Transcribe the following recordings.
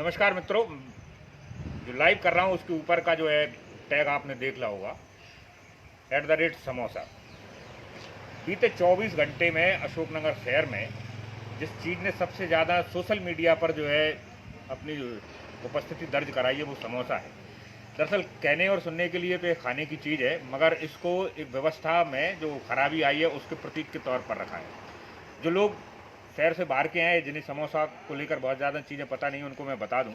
नमस्कार मित्रों, जो लाइव कर रहा हूँ उसके ऊपर का जो है टैग आपने देख लिया होगा, @समोसा। बीते 24 घंटे में अशोकनगर शहर में जिस चीज़ ने सबसे ज़्यादा सोशल मीडिया पर जो है अपनी उपस्थिति दर्ज कराई है वो समोसा है। दरअसल कहने और सुनने के लिए तो ये खाने की चीज़ है, मगर इसको एक व्यवस्था में जो खराबी आई है उसके प्रतीक के तौर पर रखा है। जो लोग शहर से बाहर के हैं, जिन्हें समोसा को लेकर बहुत ज़्यादा चीज़ें पता नहीं, उनको मैं बता दूं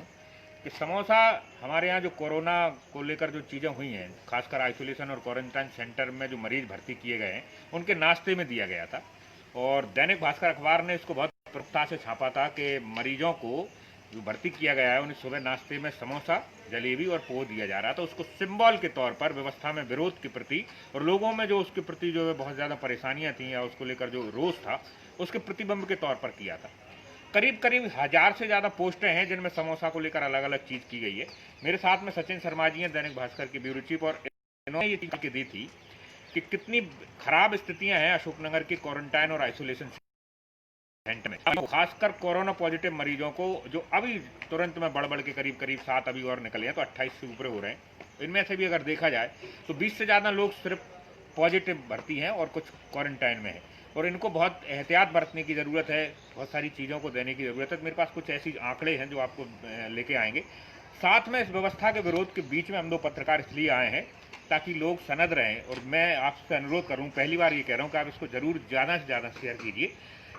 कि समोसा हमारे यहाँ जो कोरोना को लेकर जो चीज़ें हुई हैं, खासकर आइसोलेशन और क्वारंटाइन सेंटर में जो मरीज़ भर्ती किए गए हैं उनके नाश्ते में दिया गया था। और दैनिक भास्कर अखबार ने इसको बहुत प्रमुखता से छापा था कि मरीजों को जो भर्ती किया गया है उन्हें सुबह नाश्ते में समोसा, जलेबी और पोहा दिया जा रहा था। उसको सिंबल के तौर पर व्यवस्था में विरोध के प्रति और लोगों में जो उसके प्रति जो है बहुत ज़्यादा परेशानियां थी या उसको लेकर जो रोष था उसके प्रतिबिंब के तौर पर किया था। करीब करीब 1000 से ज़्यादा पोस्टें हैं जिनमें समोसा को लेकर अलग अलग चीज़ की गई है। मेरे साथ में सचिन शर्मा जी हैं, दैनिक भास्कर की ब्यूरो चीफ, और इन्होंने ये चीज़ दी थी कि कितनी खराब स्थितियां हैं अशोकनगर की क्वारंटाइन और आइसोलेशन सेंटर में, खासकर कोरोना पॉजिटिव मरीजों को जो अभी तुरंत में बढ़ के करीब करीब 7 अभी और निकले हैं, तो 28 से ऊपर हो रहे हैं। इनमें से भी अगर देखा जाए तो 20 से ज़्यादा लोग सिर्फ पॉजिटिव भर्ती हैं और कुछ क्वारंटाइन में है, और इनको बहुत एहतियात बरतने की ज़रूरत है, बहुत सारी चीज़ों को देने की ज़रूरत है। मेरे पास कुछ ऐसी आंकड़े हैं जो आपको लेके आएंगे। साथ में इस व्यवस्था के विरोध के बीच में हम दो पत्रकार इसलिए आए हैं ताकि लोग सनद रहें, और मैं आपसे अनुरोध करूं, पहली बार ये कह रहा हूं कि आप इसको ज़रूर ज़्यादा से ज़्यादा शेयर कीजिए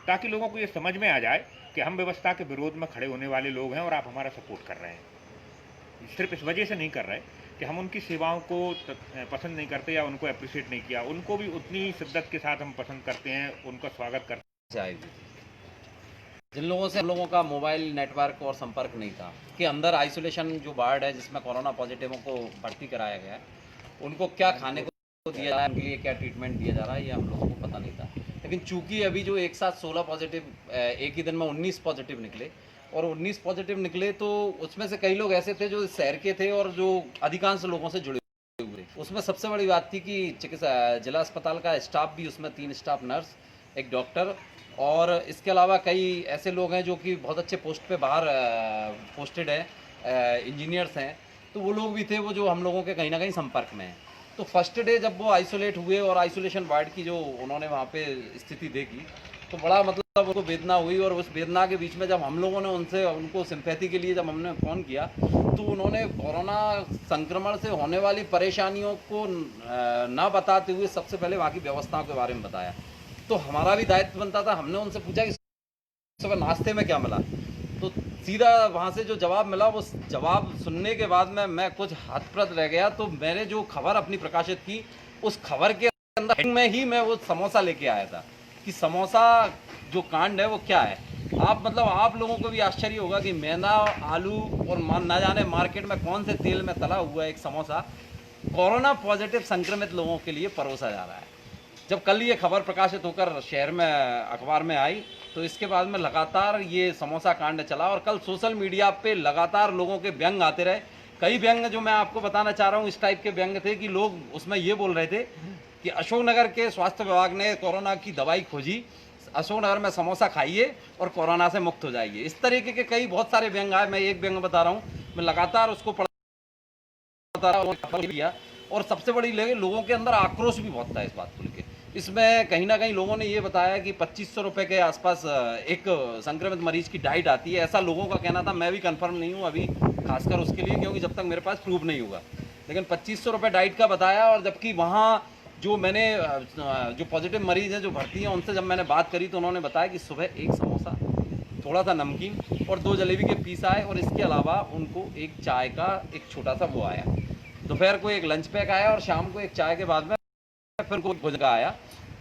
ताकि लोगों को ये समझ में आ जाए कि हम व्यवस्था के विरोध में खड़े होने वाले लोग हैं और आप हमारा सपोर्ट कर रहे हैं। सिर्फ इस वजह से नहीं कर रहे कि हम उनकी सेवाओं को पसंद नहीं करते या उनको अप्रिशिएट नहीं किया, उनको भी उतनी शिद्दत के साथ हम पसंद करते हैं, उनका स्वागत करते हैं। जिन लोगों से हम लोगों का मोबाइल नेटवर्क और संपर्क नहीं था कि अंदर आइसोलेशन जो वार्ड है जिसमें कोरोना पॉजिटिवों को भर्ती कराया गया है, उनको क्या खाने को दिया जा रहा है, उनके लिए क्या ट्रीटमेंट दिया जा रहा है, ये हम लोगों को पता नहीं था। लेकिन चूंकि अभी जो एक साथ 16 पॉजिटिव, एक ही दिन में 19 पॉजिटिव निकले, और 19 पॉजिटिव निकले तो उसमें से कई लोग ऐसे थे जो शहर के थे और जो अधिकांश लोगों से जुड़े हुए। उसमें सबसे बड़ी बात थी कि चिकित्सा जिला अस्पताल का स्टाफ भी, उसमें 3 स्टाफ नर्स, एक डॉक्टर, और इसके अलावा कई ऐसे लोग हैं जो कि बहुत अच्छे पोस्ट पे बाहर पोस्टेड है, इंजीनियर्स हैं, तो वो लोग भी थे वो जो हम लोगों के कहीं ना कहीं संपर्क में हैं। तो फर्स्ट डे जब वो आइसोलेट हुए और आइसोलेशन वार्ड की जो उन्होंने वहाँ पे स्थिति देखी तो बड़ा मतलब उनको वेदना हुई, और उस वेदना के बीच में जब हम लोगों ने उनको सिंपैथी के लिए जब हमने फ़ोन किया तो उन्होंने कोरोना संक्रमण से होने वाली परेशानियों को ना बताते हुए सबसे पहले वहाँ की व्यवस्थाओं के बारे में बताया। तो हमारा भी दायित्व बनता था, हमने उनसे पूछा कि सुबह नाश्ते में क्या मिला, तो सीधा वहाँ से जो जवाब मिला वो जवाब सुनने के बाद मैं कुछ हतप्रभ रह गया। तो मैंने जो खबर अपनी प्रकाशित की उस खबर के अंदर में ही मैं वो समोसा लेके आया था कि समोसा जो कांड है वो क्या है। आप लोगों को भी आश्चर्य होगा कि मैदा, आलू और ना जाने मार्केट में कौन से तेल में तला हुआ एक समोसा कोरोना पॉजिटिव संक्रमित लोगों के लिए परोसा जा रहा है। जब कल ये खबर प्रकाशित होकर शहर में अखबार में आई तो इसके बाद में लगातार ये समोसा कांड चला, और कल सोशल मीडिया पे लगातार लोगों के व्यंग आते रहे। कई व्यंग जो मैं आपको बताना चाह रहा हूँ इस टाइप के व्यंग थे कि लोग उसमें ये बोल रहे थे कि अशोकनगर के स्वास्थ्य विभाग ने कोरोना की दवाई खोजी, अशोकनगर में समोसा खाइए और कोरोना से मुक्त हो जाइए। इस तरीके के कई बहुत सारे व्यंग आए। मैं एक व्यंग बता रहा हूँ, मैं लगातार उसको पढ़ता रहा, और सबसे बड़ी लोगों के अंदर आक्रोश भी बहुत था इस बात को लेकर। इसमें कहीं ना कहीं लोगों ने ये बताया कि 2500 रुपये के आसपास एक संक्रमित मरीज की डाइट आती है, ऐसा लोगों का कहना था। मैं भी कंफर्म नहीं हूँ अभी खासकर उसके लिए, क्योंकि जब तक मेरे पास प्रूफ नहीं होगा, लेकिन 2500 रुपये डाइट का बताया। और जबकि वहाँ जो मैंने जो पॉजिटिव मरीज हैं जो भर्ती हैं उनसे जब मैंने बात करी तो उन्होंने बताया कि सुबह एक समोसा, थोड़ा सा नमकीन और 2 जलेबी के पीस आए, और इसके अलावा उनको एक चाय का एक छोटा सा वो आया। दोपहर को एक लंच पैक आया, और शाम को एक चाय के बाद में फिर कोई भोजन का आया।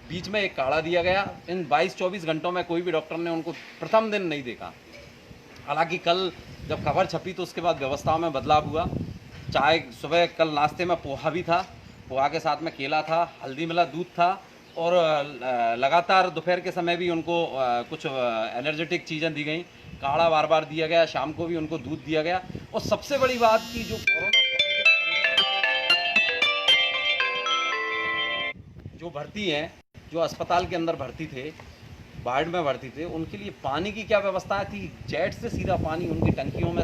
बीच में एक काढ़ा दिया गया। इन 22-24 घंटों में कोई भी डॉक्टर ने उनको प्रथम दिन नहीं देखा। हालांकि कल जब खबर छपी तो उसके बाद व्यवस्थाओं में बदलाव हुआ। चाय सुबह कल नाश्ते में पोहा भी था, पोहा के साथ में केला था, हल्दी मिला दूध था, और लगातार दोपहर के समय भी उनको कुछ एनर्जेटिक चीज़ें दी गई, काढ़ा बार बार दिया गया, शाम को भी उनको दूध दिया गया। और सबसे बड़ी बात की जो कोरोना जो भर्ती हैं, जो अस्पताल के अंदर भर्ती थे, वार्ड में भर्ती थे, उनके लिए पानी की क्या व्यवस्था थी। जेट से सीधा पानी उनकी टंकियों में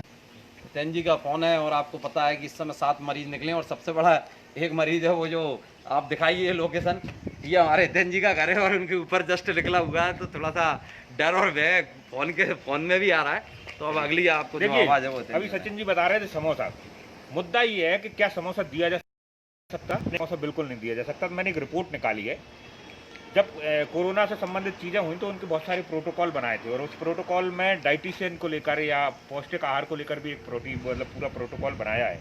सत्येंद्र जी का फ़ोन है और आपको पता है कि इस समय 7 मरीज निकले और सबसे बड़ा एक मरीज है वो जो आप दिखाइए लोकेशन, ये हमारे सत्येंद्र जी का घर है और उनके ऊपर जस्ट निकला हुआ है, तो थोड़ा सा डर और भय फ़ोन में भी आ रहा है। तो अब अगली आपको जो देखिए, आवाज़ है वो अभी सचिन जी बता रहे थे समोसा, मुद्दा ये है कि क्या समोसा दिया जा सकता? समोसा बिल्कुल नहीं दिया जा सकता। मैंने एक रिपोर्ट निकाली है, जब कोरोना से संबंधित चीज़ें हुई तो उनके बहुत सारे प्रोटोकॉल बनाए थे, और उस प्रोटोकॉल में डाइटिशियन को लेकर या पौष्टिक आहार को लेकर भी एक मतलब पूरा प्रोटोकॉल बनाया है।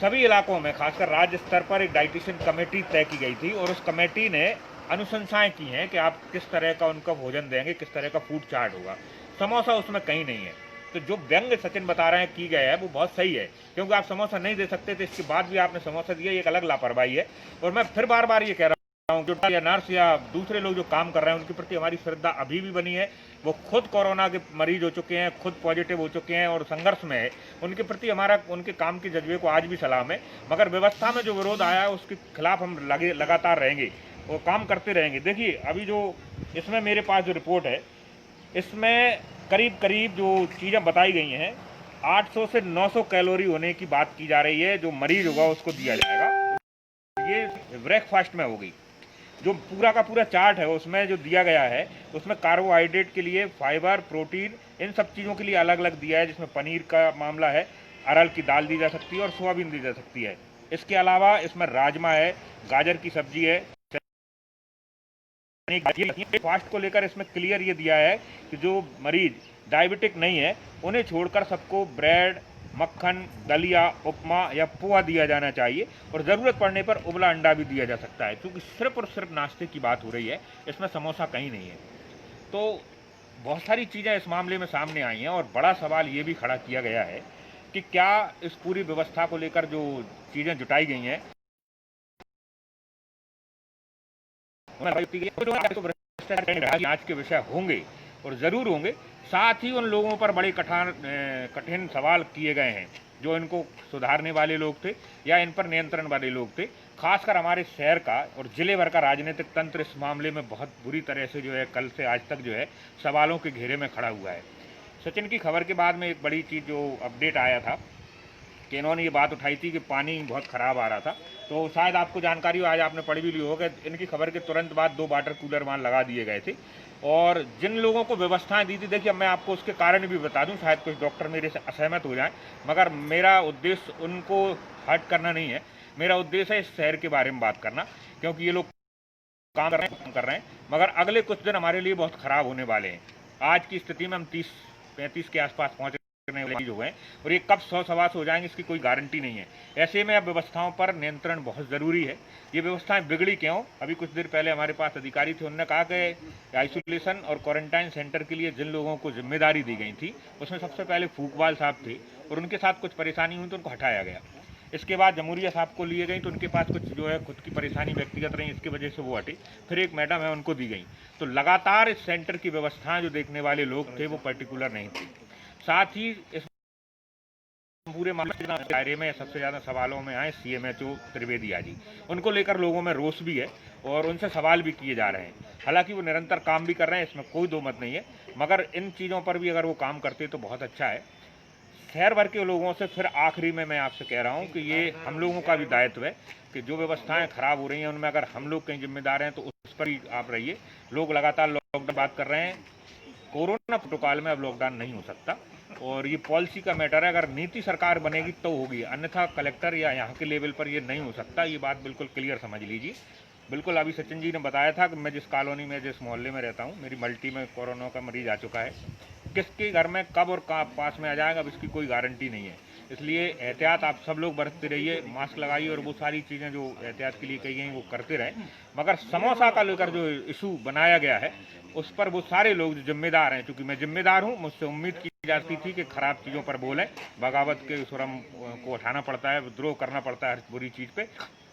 सभी इलाकों में खासकर राज्य स्तर पर एक डाइटिशियन कमेटी तय की गई थी, और उस कमेटी ने अनुशंसाएं की हैं कि आप किस तरह का उनका भोजन देंगे, किस तरह का फूड चार्ट होगा। समोसा उसमें कहीं नहीं है। तो जो व्यंग सचिन बता रहे हैं की गया है वो बहुत सही है, क्योंकि आप समोसा नहीं दे सकते थे, इसके बाद भी आपने समोसा दिया, ये एक अलग लापरवाही है। और मैं फिर बार बार ये कह रहा हूँ, जो या नर्स या दूसरे लोग जो काम कर रहे हैं उनके प्रति हमारी श्रद्धा अभी भी बनी है। वो खुद कोरोना के मरीज हो चुके हैं, खुद पॉजिटिव हो चुके हैं और संघर्ष में है। उनके प्रति हमारा उनके काम के जज्बे को आज भी सलाम है, मगर व्यवस्था में जो विरोध आया है उसके खिलाफ हम लगातार रहेंगे और काम करते रहेंगे। देखिए, अभी जो इसमें मेरे पास जो रिपोर्ट है, इसमें करीब करीब जो चीज़ें बताई गई हैं, 800 से 900 कैलोरी होने की बात की जा रही है, जो मरीज होगा उसको दिया जाएगा। ये ब्रेकफास्ट में होगी। जो पूरा का पूरा चार्ट है उसमें जो दिया गया है, उसमें कार्बोहाइड्रेट के लिए, फाइबर, प्रोटीन, इन सब चीज़ों के लिए अलग अलग दिया है, जिसमें पनीर का मामला है, अरहर की दाल दी जा सकती है और सोयाबीन दी जा सकती है। इसके अलावा इसमें राजमा है, गाजर की सब्जी है। फास्ट को लेकर इसमें क्लियर ये दिया है कि जो मरीज डायबिटिक नहीं है उन्हें छोड़कर सबको ब्रेड, मक्खन, दलिया, उपमा या पोहा दिया जाना चाहिए, और ज़रूरत पड़ने पर उबला अंडा भी दिया जा सकता है, क्योंकि सिर्फ और सिर्फ नाश्ते की बात हो रही है, इसमें समोसा कहीं नहीं है। तो बहुत सारी चीज़ें इस मामले में सामने आई हैं, और बड़ा सवाल ये भी खड़ा किया गया है कि क्या इस पूरी व्यवस्था को लेकर जो चीज़ें जुटाई गई हैं आज के विषय होंगे और ज़रूर होंगे। साथ ही उन लोगों पर बड़े कठिन सवाल किए गए हैं जो इनको सुधारने वाले लोग थे या इन पर नियंत्रण वाले लोग थे। खासकर हमारे शहर का और जिले भर का राजनीतिक तंत्र इस मामले में बहुत बुरी तरह से जो है कल से आज तक जो है सवालों के घेरे में खड़ा हुआ है। सचिन की खबर के बाद में एक बड़ी चीज़ जो अपडेट आया था कि इन्होंने ये बात उठाई थी कि पानी बहुत ख़राब आ रहा था, तो शायद आपको जानकारी हो, आज आपने पढ़ भी ली होगा, इनकी खबर के तुरंत बाद 2 वाटर कूलर वहाँ लगा दिए गए थे, और जिन लोगों को व्यवस्थाएं दी थी, देखिए मैं आपको उसके कारण भी बता दूं, शायद कुछ डॉक्टर मेरे से असहमत हो जाएं, मगर मेरा उद्देश्य उनको हर्ट करना नहीं है। मेरा उद्देश्य है इस शहर के बारे में बात करना, क्योंकि ये लोग काम कर रहे हैं, मगर अगले कुछ दिन हमारे लिए बहुत ख़राब होने वाले हैं। आज की स्थिति में हम 30-35 के आसपास पहुँचने वाले हो गए, और ये कब 100-125 हो जाएंगे इसकी कोई गारंटी नहीं है। ऐसे में अब व्यवस्थाओं पर नियंत्रण बहुत ज़रूरी है। ये व्यवस्थाएं बिगड़ी क्यों? अभी कुछ देर पहले हमारे पास अधिकारी थे, उन्होंने कहा कि आइसोलेशन और क्वारंटाइन सेंटर के लिए जिन लोगों को जिम्मेदारी दी गई थी उसमें सबसे पहले फूकवाल साहब थे, और उनके साथ कुछ परेशानी हुई तो उनको हटाया गया। इसके बाद जमूरिया साहब को लिए गई तो उनके पास कुछ जो है खुद की परेशानी व्यक्तिगत रही, इसकी वजह से वो हटे। फिर एक मैडम है उनको दी गई। तो लगातार इस सेंटर की व्यवस्थाएं जो देखने वाले लोग थे वो पर्टिकुलर नहीं थे। साथ ही इस पूरे दायरे में सबसे ज़्यादा सवालों में आए CMHO त्रिवेदिया जी, उनको लेकर लोगों में रोष भी है और उनसे सवाल भी किए जा रहे हैं। हालांकि वो निरंतर काम भी कर रहे हैं, इसमें कोई दो मत नहीं है, मगर इन चीज़ों पर भी अगर वो काम करते तो बहुत अच्छा है। शहर भर के लोगों से फिर आखिरी में मैं आपसे कह रहा हूँ कि ये हम लोगों का भी दायित्व है कि जो व्यवस्थाएं खराब हो रही हैं उनमें अगर हम लोग कहीं जिम्मेदार हैं तो उस पर ही आप रहिए। लोग लगातार लॉकडाउन बात कर रहे हैं, कोरोना प्रोटोकॉल में अब लॉकडाउन नहीं हो सकता, और ये पॉलिसी का मैटर है। अगर नीति सरकार बनेगी तो होगी, अन्यथा कलेक्टर या यहाँ के लेवल पर ये नहीं हो सकता। ये बात बिल्कुल क्लियर समझ लीजिए। बिल्कुल अभी सचिन जी ने बताया था कि मैं जिस कॉलोनी में जिस मोहल्ले में रहता हूँ, मेरी मल्टी में कोरोना का मरीज आ चुका है। किसके घर में कब और कहाँ पास में आ जाएगा अब इसकी कोई गारंटी नहीं है, इसलिए एहतियात आप सब लोग बरतते रहिए, मास्क लगाइए और वो सारी चीज़ें जो एहतियात के लिए कही गई वो करते रहें। मगर समोसा का लेकर जो इशू बनाया गया है उस पर वो सारे लोग जो जिम्मेदार हैं, चूँकि मैं जिम्मेदार हूँ, मुझसे उम्मीद की जाती थी कि खराब चीज़ों पर बोलें, बगावत के सुरम को उठाना पड़ता है, विद्रोह करना पड़ता है हर बुरी चीज़ पे।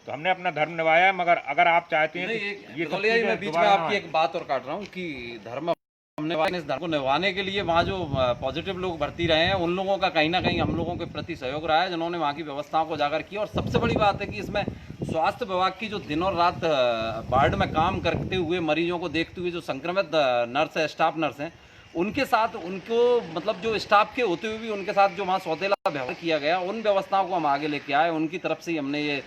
तो हमने अपना धर्म निभाया है, मगर अगर आप चाहते हैं ये मैं बीच में आपकी एक बात और काट रहा हूँ कि धर्म हमने इस धर्म को निभाने के लिए वहाँ जो पॉजिटिव लोग भर्ती रहे हैं उन लोगों का कहीं ना कहीं हम लोगों के प्रति सहयोग रहा है, जिन्होंने वहाँ की व्यवस्थाओं को उजागर किया। और सबसे बड़ी बात है कि इसमें स्वास्थ्य विभाग की जो दिन और रात वार्ड में काम करते हुए मरीजों को देखते हुए जो संक्रमित नर्स है, स्टाफ नर्स हैं, उनके साथ उनको मतलब जो स्टाफ के होते हुए भी उनके साथ जो वहाँ सौतेला व्यवहार किया गया, उन व्यवस्थाओं को हम आगे लेके आए। उनकी तरफ से ही हमने ये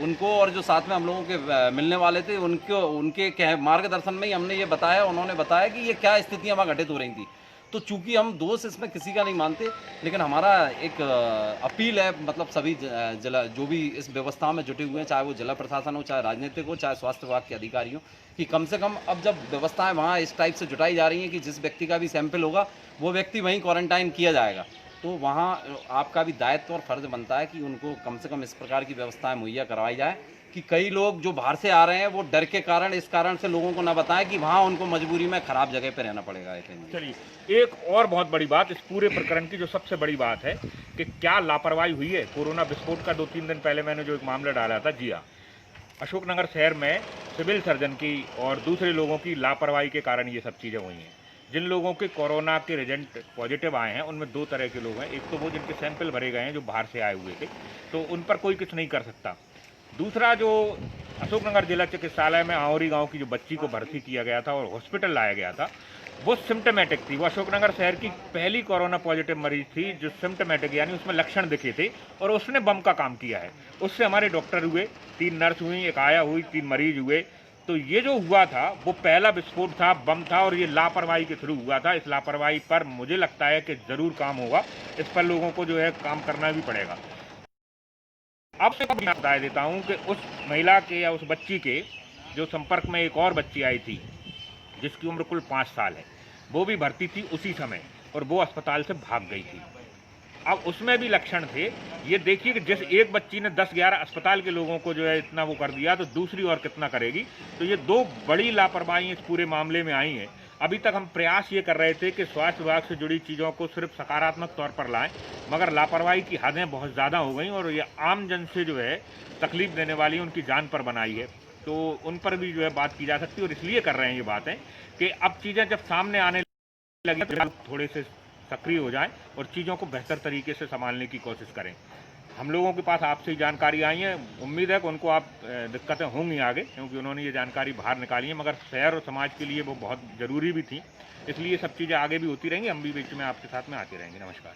उनको और जो साथ में हम लोगों के मिलने वाले थे उनके मार्गदर्शन में ही हमने ये बताया। उन्होंने बताया कि ये क्या स्थितियाँ वहाँ घटित हो रही थी। तो चूंकि हम दोष इसमें किसी का नहीं मानते, लेकिन हमारा एक अपील है, मतलब सभी जिला जो भी इस व्यवस्था में जुटे हुए हैं, चाहे वो जिला प्रशासन हो, चाहे राजनीतिक हो, चाहे स्वास्थ्य विभाग के अधिकारी हो, कि कम से कम अब जब व्यवस्थाएं वहाँ इस टाइप से जुटाई जा रही हैं कि जिस व्यक्ति का भी सैंपल होगा वो व्यक्ति वहीं क्वारंटाइन किया जाएगा, तो वहाँ आपका भी दायित्व और फर्ज बनता है कि उनको कम से कम इस प्रकार की व्यवस्थाएं मुहैया करवाई जाए कि कई लोग जो बाहर से आ रहे हैं वो डर के कारण, इस कारण से लोगों को ना बताएं कि वहाँ उनको मजबूरी में खराब जगह पर रहना पड़ेगा। चलिए, एक और बहुत बड़ी बात इस पूरे प्रकरण की, जो सबसे बड़ी बात है कि क्या लापरवाही हुई है। कोरोना विस्फोट का 2-3 दिन पहले मैंने जो एक मामला डाला था, जी हाँ, अशोकनगर शहर में सिविल सर्जन की और दूसरे लोगों की लापरवाही के कारण ये सब चीज़ें हुई हैं। जिन लोगों के कोरोना के रिजल्ट पॉजिटिव आए हैं उनमें 2 तरह के लोग हैं। एक तो वो जिनके सैंपल भरे गए हैं जो बाहर से आए हुए थे, तो उन पर कोई कुछ नहीं कर सकता। दूसरा, जो अशोकनगर जिला चिकित्सालय में आहोरी गांव की जो बच्ची को भर्ती किया गया था और हॉस्पिटल लाया गया था, वो सिम्टोमेटिक थी। वो अशोकनगर शहर की पहली कोरोना पॉजिटिव मरीज थी जो सिम्टोमेटिक, यानी उसमें लक्षण दिखे थे, और उसने बम का काम किया है। उससे हमारे डॉक्टर हुए, 3 नर्स हुई, एक आया हुई, 3 मरीज हुए। तो ये जो हुआ था वो पहला विस्फोट था, बम था, और ये लापरवाही के थ्रू हुआ था। इस लापरवाही पर मुझे लगता है कि ज़रूर काम होगा, इस पर लोगों को जो है काम करना भी पड़ेगा। अब मैं बता देता हूँ कि उस महिला के या उस बच्ची के जो संपर्क में एक और बच्ची आई थी जिसकी उम्र कुल 5 साल है, वो भी भर्ती थी उसी समय, और वो अस्पताल से भाग गई थी। अब उसमें भी लक्षण थे। ये देखिए कि जिस एक बच्ची ने 10-11 अस्पताल के लोगों को जो है इतना वो कर दिया, तो दूसरी और कितना करेगी। तो ये 2 बड़ी लापरवाही इस पूरे मामले में आई हैं। अभी तक हम प्रयास ये कर रहे थे कि स्वास्थ्य विभाग से जुड़ी चीज़ों को सिर्फ सकारात्मक तौर पर लाएं, मगर लापरवाही की हदें बहुत ज़्यादा हो गई और ये आम जन से जो है तकलीफ देने वाली, उनकी जान पर बनाई है। तो उन पर भी जो है बात की जा सकती है, और इसलिए कर रहे हैं ये बातें कि अब चीज़ें जब सामने आने लगे तो थोड़े से सक्रिय हो जाएं और चीज़ों को बेहतर तरीके से संभालने की कोशिश करें। हम लोगों के पास आपसे ही जानकारी आई है, उम्मीद है कि उनको आप दिक्कतें होंगी आगे, क्योंकि उन्होंने ये जानकारी बाहर निकाली है, मगर शहर और समाज के लिए वो बहुत ज़रूरी भी थी। इसलिए सब चीज़ें आगे भी होती रहेंगी, हम भी बीच में आपके साथ में आते रहेंगे। नमस्कार।